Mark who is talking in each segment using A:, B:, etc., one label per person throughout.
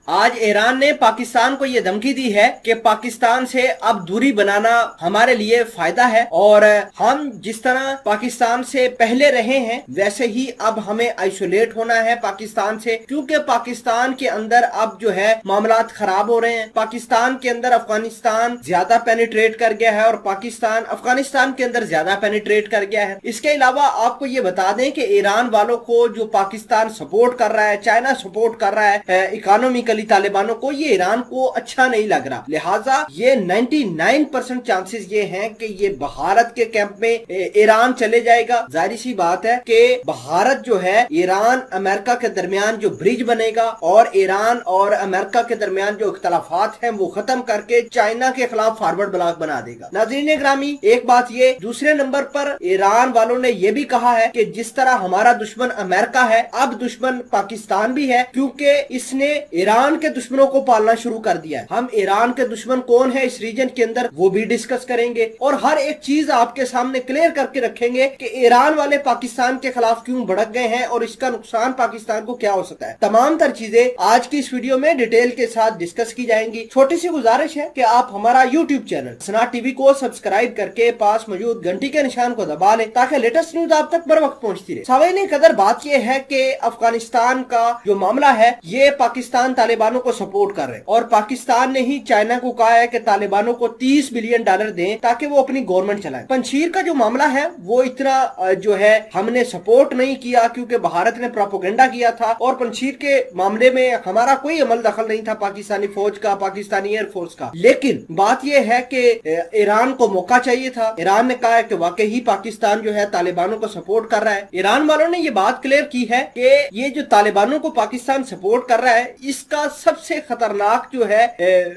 A: आज ईरान ने पाकिस्तान को ये धमकी दी है कि पाकिस्तान से अब दूरी बनाना हमारे लिए फायदा है और हम जिस तरह पाकिस्तान से पहले रहे हैं वैसे ही अब हमें आइसोलेट होना है पाकिस्तान से, क्योंकि पाकिस्तान के अंदर अब जो है मामलात खराब हो रहे हैं। पाकिस्तान के अंदर अफगानिस्तान ज्यादा पेनिट्रेट कर गया है और पाकिस्तान अफगानिस्तान के अंदर ज्यादा पेनिट्रेट कर गया है। इसके अलावा आपको ये बता दें कि ईरान वालों को जो पाकिस्तान सपोर्ट कर रहा है, चाइना सपोर्ट कर रहा है इकोनॉमिकली तालिबानों को, ये ईरान को अच्छा नहीं लग रहा। लिहाजा ये 99% चांसेस ये हैं कि ये भारत के कैंप में ईरान चले जाएगा। जाहिर सी बात है कि भारत जो है ईरान अमेरिका के दरमियान जो ब्रिज बनेगा और ईरान और अमेरिका के दरमियान जो इख्तलाफात हैं वो खत्म करके चाइना के खिलाफ फॉरवर्ड ब्लॉक बना देगा। नाज़रीन ग्रामी, एक बात ये, दूसरे नंबर पर ईरान वालों ने ये भी कहा है कि जिस तरह हमारा दुश्मन अमेरिका है, अब दुश्मन पाकिस्तान भी है, क्योंकि इसने ईरान के दुश्मनों को पालना शुरू कर दिया है। हम ईरान के दुश्मन कौन है इस रीजन के अंदर वो भी डिस्कस करेंगे और हर एक चीज आपके सामने क्लियर करके रखेंगे कि ईरान वाले पाकिस्तान के खिलाफ क्यों भड़क गए हैं और इसका नुकसान पाकिस्तान को क्या हो सकता है। तमाम तर चीजें आज की इस वीडियो में डिटेल के साथ डिस्कस की जाएंगी। छोटी सी गुजारिश है कि आप हमारा यूट्यूब चैनल सना टीवी को सब्सक्राइब करके पास मौजूद घंटी के निशान को दबा लें ताकि लेटेस्ट न्यूज आप तक बर वक्त पहुंचती रहे। सावीन कदर बात यह है कि अफगानिस्तान का जो मामला है ये पाकिस्तान तालिबानों को सपोर्ट कर रहे हैं और पाकिस्तान ने ही चाइना को कहा है कि तालिबानों को $30 बिलियन दें ताकि वो अपनी गवर्नमेंट चलाएं। पंजशीर का जो मामला है वो इतना जो है हमने सपोर्ट नहीं किया क्योंकि भारत ने प्रोपेगेंडा किया था और पंजशीर के मामले में हमारा कोई अमल दखल नहीं था पाकिस्तानी फौज का, पाकिस्तानी एयरफोर्स का। लेकिन बात यह है कि ईरान को मौका चाहिए था। ईरान ने कहा है कि वाकई ही पाकिस्तान जो है तालिबानों को सपोर्ट कर रहा है। ईरान वालों ने ये बात क्लियर की है कि ये जो तालिबानों को पाकिस्तान सपोर्ट कर रहा है इसका सबसे खतरनाक जो है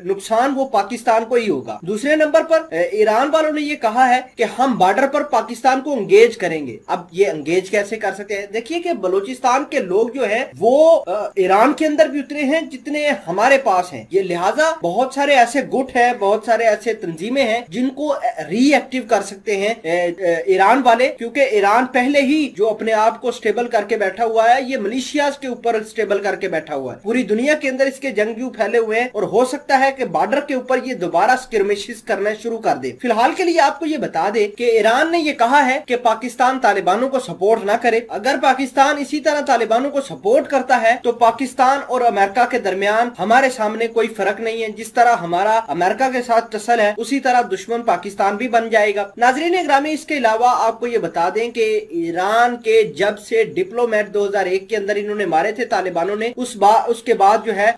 A: नुकसान वो पाकिस्तान को ही होगा। दूसरे नंबर पर ईरान वालों ने ये कहा है कि हम बॉर्डर पर पाकिस्तान को एंगेज करेंगे। अब ये एंगेज कैसे कर सकते हैं? देखिए कि बलूचिस्तान के लोग जो है वो ईरान के अंदर भी उतरे हैं जितने हमारे पास हैं। ये लिहाजा बहुत सारे ऐसे गुट है, बहुत सारे ऐसे तंजीमें हैं जिनको रीएक्टिव कर सकते हैं ईरान वाले, क्योंकि ईरान पहले ही जो अपने आप को स्टेबल करके बैठा हुआ है ये मलेशिया के ऊपर स्टेबल करके बैठा हुआ है। पूरी दुनिया के अंदर इसके जंगजू फैले हुए हैं और हो सकता है कि बॉर्डर के ऊपर ये दोबारा स्किर्मिशेस करना शुरू कर दे। फिलहाल के लिए आपको ये बता दे कि ईरान ने ये कहा है कि पाकिस्तान तालिबानों को सपोर्ट ना करे। अगर पाकिस्तान इसी तरह तालिबानों को सपोर्ट करता है तो पाकिस्तान और अमेरिका के दरमियान हमारे सामने कोई फर्क नहीं है। जिस तरह हमारा अमेरिका के साथ टसल है उसी तरह दुश्मन पाकिस्तान भी बन जाएगा। नाजरीन ग्रामी, इसके अलावा आपको ये बता दें कि ईरान के जब से डिप्लोमेट 2001 के अंदर इन्होंने मारे थे तालिबानों ने, उसके बाद जो है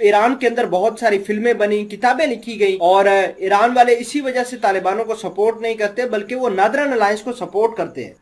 A: ईरान के अंदर बहुत सारी फिल्में बनी, किताबें लिखी गई और ईरान वाले इसी वजह से तालिबानों को सपोर्ट नहीं करते बल्कि वो नादरन अलायंस को सपोर्ट करते हैं।